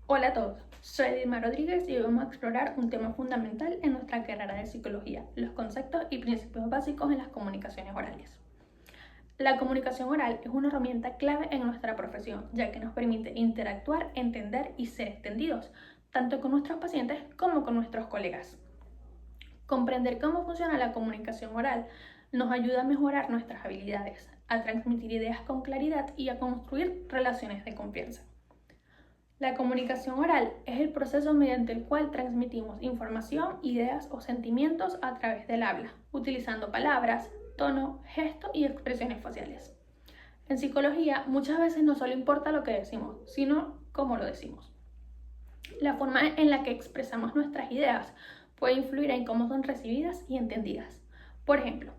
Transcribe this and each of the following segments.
Hola a todos, soy Dilma Rodríguez y hoy vamos a explorar un tema fundamental en nuestra carrera de psicología, los conceptos y principios básicos en las comunicaciones orales. La comunicación oral es una herramienta clave en nuestra profesión, ya que nos permite interactuar, entender y ser entendidos, tanto con nuestros pacientes como con nuestros colegas. Comprender cómo funciona la comunicación oral nos ayuda a mejorar nuestras habilidades, a transmitir ideas con claridad y a construir relaciones de confianza. La comunicación oral es el proceso mediante el cual transmitimos información, ideas o sentimientos a través del habla, utilizando palabras, tono, gestos y expresiones faciales. En psicología, muchas veces no solo importa lo que decimos, sino cómo lo decimos. La forma en la que expresamos nuestras ideas puede influir en cómo son recibidas y entendidas. Por ejemplo,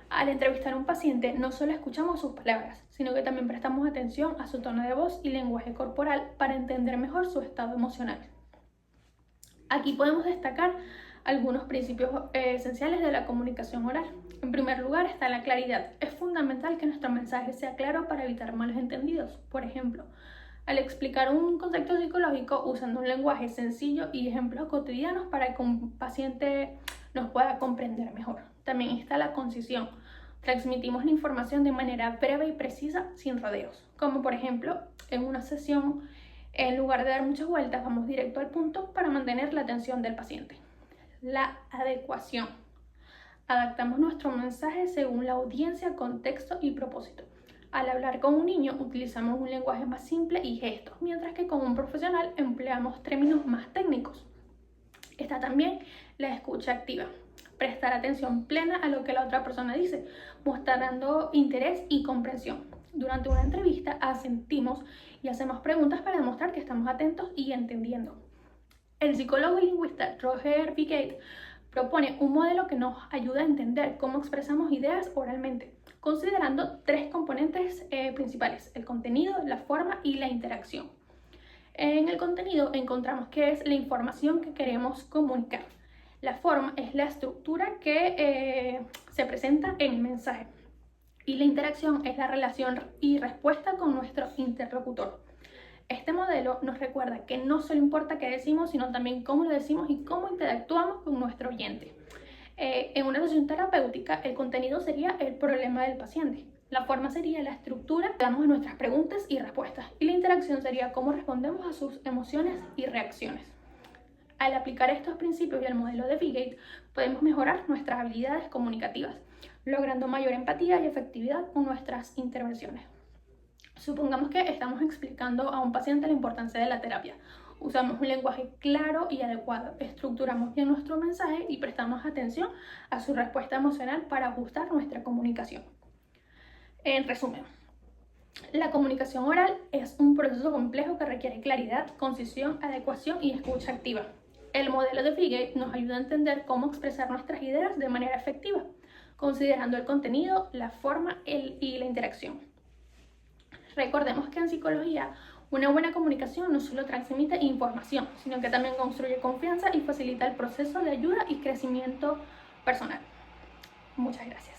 al entrevistar a un paciente no solo escuchamos sus palabras, sino que también prestamos atención a su tono de voz y lenguaje corporal para entender mejor su estado emocional. Aquí podemos destacar algunos principios esenciales de la comunicación oral. En primer lugar está la claridad. Es fundamental que nuestro mensaje sea claro para evitar malos entendidos. Por ejemplo, al explicar un concepto psicológico usando un lenguaje sencillo y ejemplos cotidianos para que un paciente nos pueda comprender mejor. También está la concisión. Transmitimos la información de manera breve y precisa, sin rodeos. Como por ejemplo, en una sesión, en lugar de dar muchas vueltas, vamos directo al punto para mantener la atención del paciente. La adecuación. Adaptamos nuestro mensaje según la audiencia, contexto y propósito. Al hablar con un niño utilizamos un lenguaje más simple y gestos, mientras que con un profesional empleamos términos más técnicos. Está también la escucha activa. Prestar atención plena a lo que la otra persona dice, mostrando interés y comprensión. Durante una entrevista asentimos y hacemos preguntas para demostrar que estamos atentos y entendiendo. El psicólogo y lingüista Roger Piquet propone un modelo que nos ayuda a entender cómo expresamos ideas oralmente, considerando tres componentes principales: el contenido, la forma y la interacción. En el contenido encontramos qué es la información que queremos comunicar. La forma es la estructura que se presenta en el mensaje. Y la interacción es la relación y respuesta con nuestro interlocutor. Este modelo nos recuerda que no solo importa qué decimos, sino también cómo lo decimos y cómo interactuamos con nuestro oyente. En una sesión terapéutica, el contenido sería el problema del paciente. La forma sería la estructura que damos a nuestras preguntas y respuestas. Y la interacción sería cómo respondemos a sus emociones y reacciones. Al aplicar estos principios y el modelo de Piquet, podemos mejorar nuestras habilidades comunicativas, logrando mayor empatía y efectividad con nuestras intervenciones. Supongamos que estamos explicando a un paciente la importancia de la terapia. Usamos un lenguaje claro y adecuado, estructuramos bien nuestro mensaje y prestamos atención a su respuesta emocional para ajustar nuestra comunicación. En resumen, la comunicación oral es un proceso complejo que requiere claridad, concisión, adecuación y escucha activa. El modelo de Piquet nos ayuda a entender cómo expresar nuestras ideas de manera efectiva, considerando el contenido, la forma y la interacción. Recordemos que en psicología, una buena comunicación no solo transmite información, sino que también construye confianza y facilita el proceso de ayuda y crecimiento personal. Muchas gracias.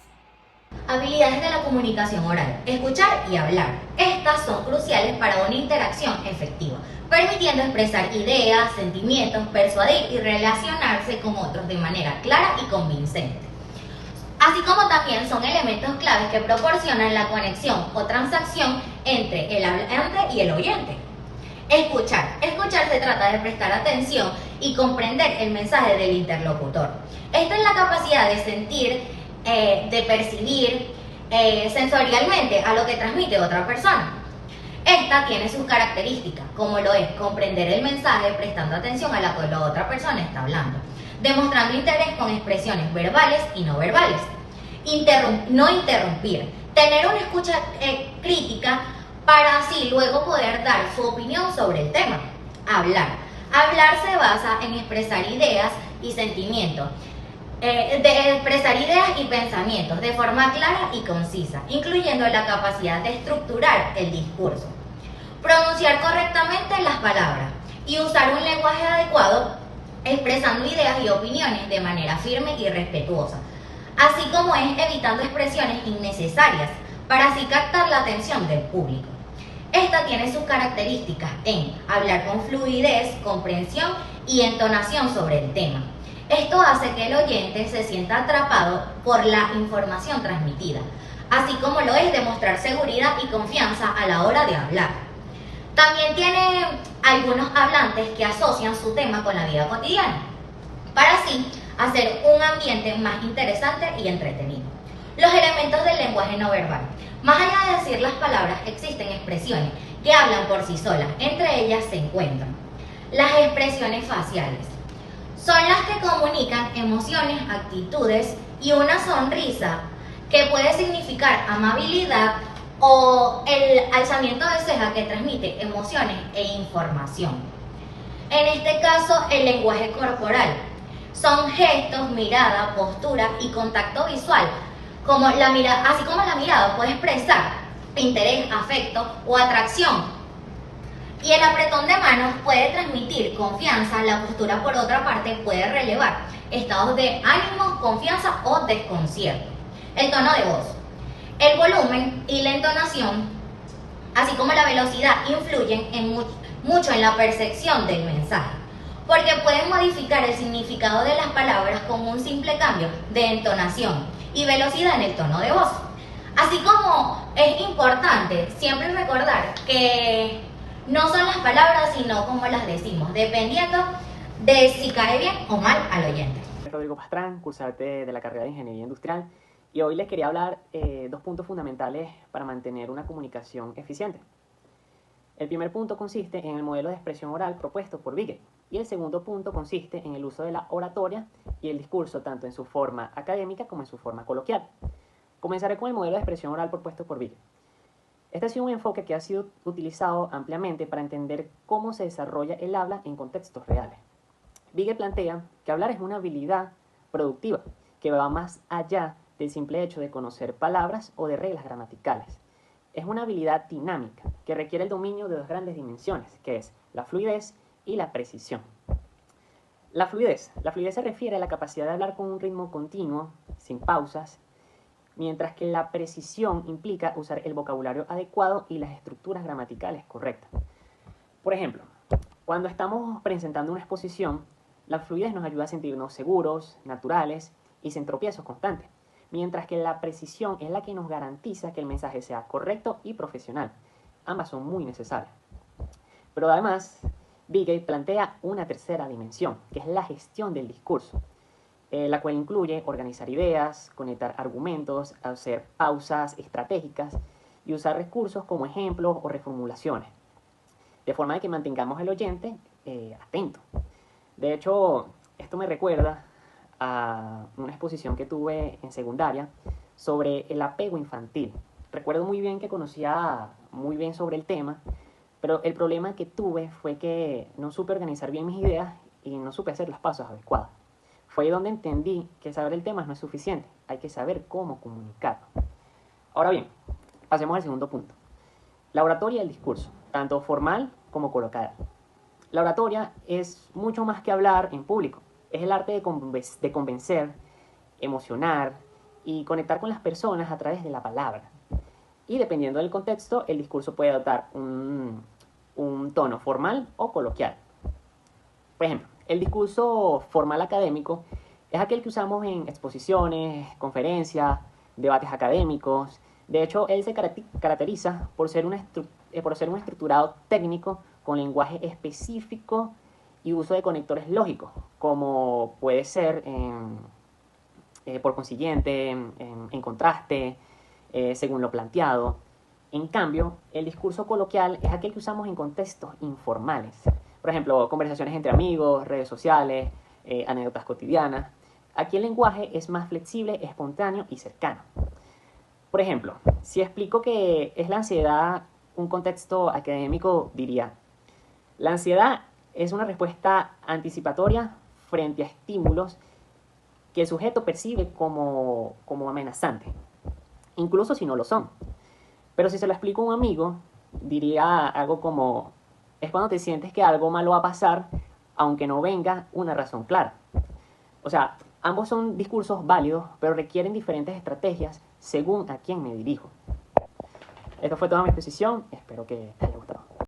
Habilidades de la comunicación oral: escuchar y hablar. Estas son cruciales para una interacción efectiva, permitiendo expresar ideas, sentimientos, persuadir y relacionarse con otros de manera clara y convincente. Así como también son elementos claves que proporcionan la conexión o transacción entre el hablante y el oyente. Escuchar. Escuchar se trata de prestar atención y comprender el mensaje del interlocutor. Esta es la capacidad de sentir, de percibir sensorialmente a lo que transmite otra persona. Esta tiene sus características, como lo es comprender el mensaje prestando atención a lo que la otra persona está hablando, demostrando interés con expresiones verbales y no verbales. No interrumpir, tener una escucha crítica para así luego poder dar su opinión sobre el tema. Hablar. Hablar se basa en expresar ideas y sentimientos, de expresar ideas y pensamientos de forma clara y concisa, incluyendo la capacidad de estructurar el discurso. Pronunciar correctamente las palabras y usar un lenguaje adecuado, expresando ideas y opiniones de manera firme y respetuosa, así como es evitando expresiones innecesarias para así captar la atención del público. Esta tiene sus características en hablar con fluidez, comprensión y entonación sobre el tema. Esto hace que el oyente se sienta atrapado por la información transmitida, así como lo es demostrar seguridad y confianza a la hora de hablar. También tiene algunos hablantes que asocian su tema con la vida cotidiana, para así hacer un ambiente más interesante y entretenido. Los elementos del lenguaje no verbal. Más allá de decir las palabras, existen expresiones que hablan por sí solas. Entre ellas se encuentran las expresiones faciales. Son las que comunican emociones, actitudes y una sonrisa que puede significar amabilidad o el alzamiento de ceja que transmite emociones e información. En este caso, el lenguaje corporal. Son gestos, mirada, postura y contacto visual. Así como la mirada puede expresar interés, afecto o atracción. Y el apretón de manos puede transmitir confianza, la postura por otra parte puede relevar estados de ánimo, confianza o desconcierto. El tono de voz. El volumen y la entonación, así como la velocidad, influyen mucho en la percepción del mensaje, porque pueden modificar el significado de las palabras con un simple cambio de entonación y velocidad en el tono de voz. Así como es importante siempre recordar que no son las palabras, sino cómo las decimos, dependiendo de si cae bien o mal al oyente. Rodrigo Pastrán, cursante de la carrera de Ingeniería Industrial, y hoy les quería hablar dos puntos fundamentales para mantener una comunicación eficiente. El primer punto consiste en el modelo de expresión oral propuesto por Vigel, y el segundo punto consiste en el uso de la oratoria y el discurso tanto en su forma académica como en su forma coloquial. Comenzaré con el modelo de expresión oral propuesto por Vigel. Este ha sido un enfoque que ha sido utilizado ampliamente para entender cómo se desarrolla el habla en contextos reales. Vigel plantea que hablar es una habilidad productiva que va más allá del simple hecho de conocer palabras o de reglas gramaticales. Es una habilidad dinámica que requiere el dominio de dos grandes dimensiones, que es la fluidez y la precisión. La fluidez se refiere a la capacidad de hablar con un ritmo continuo, sin pausas, mientras que la precisión implica usar el vocabulario adecuado y las estructuras gramaticales correctas. Por ejemplo, cuando estamos presentando una exposición, la fluidez nos ayuda a sentirnos seguros, naturales y sin tropiezos constantes, mientras que la precisión es la que nos garantiza que el mensaje sea correcto y profesional. Ambas son muy necesarias. Pero además, Vigel plantea una tercera dimensión, que es la gestión del discurso, la cual incluye organizar ideas, conectar argumentos, hacer pausas estratégicas y usar recursos como ejemplos o reformulaciones, de forma de que mantengamos al oyente atento. De hecho, esto me recuerda a una exposición que tuve en secundaria sobre el apego infantil. Recuerdo muy bien que conocía muy bien sobre el tema, pero el problema que tuve fue que no supe organizar bien mis ideas y no supe hacer los pasos adecuados. Fue ahí donde entendí que saber el tema no es suficiente, hay que saber cómo comunicarlo. Ahora bien, pasemos al segundo punto. La oratoria y el discurso, tanto formal como coloquial. La oratoria es mucho más que hablar en público. Es el arte de convencer, emocionar y conectar con las personas a través de la palabra. Y dependiendo del contexto, el discurso puede adoptar un tono formal o coloquial. Por ejemplo, el discurso formal académico es aquel que usamos en exposiciones, conferencias, debates académicos. De hecho, él se caracteriza por ser un estructurado técnico con lenguaje específico y uso de conectores lógicos, como puede ser por consiguiente, en contraste, según lo planteado. En cambio, el discurso coloquial es aquel que usamos en contextos informales. Por ejemplo, conversaciones entre amigos, redes sociales, anécdotas cotidianas. Aquí el lenguaje es más flexible, espontáneo y cercano. Por ejemplo, si explico que es la ansiedad un contexto académico, diría: la ansiedad es una respuesta anticipatoria frente a estímulos que el sujeto percibe como amenazantes, incluso si no lo son. Pero si se lo explico a un amigo, diría algo como: es cuando te sientes que algo malo va a pasar, aunque no venga una razón clara. O sea, ambos son discursos válidos, pero requieren diferentes estrategias según a quién me dirijo. Esto fue toda mi exposición, espero que te haya gustado.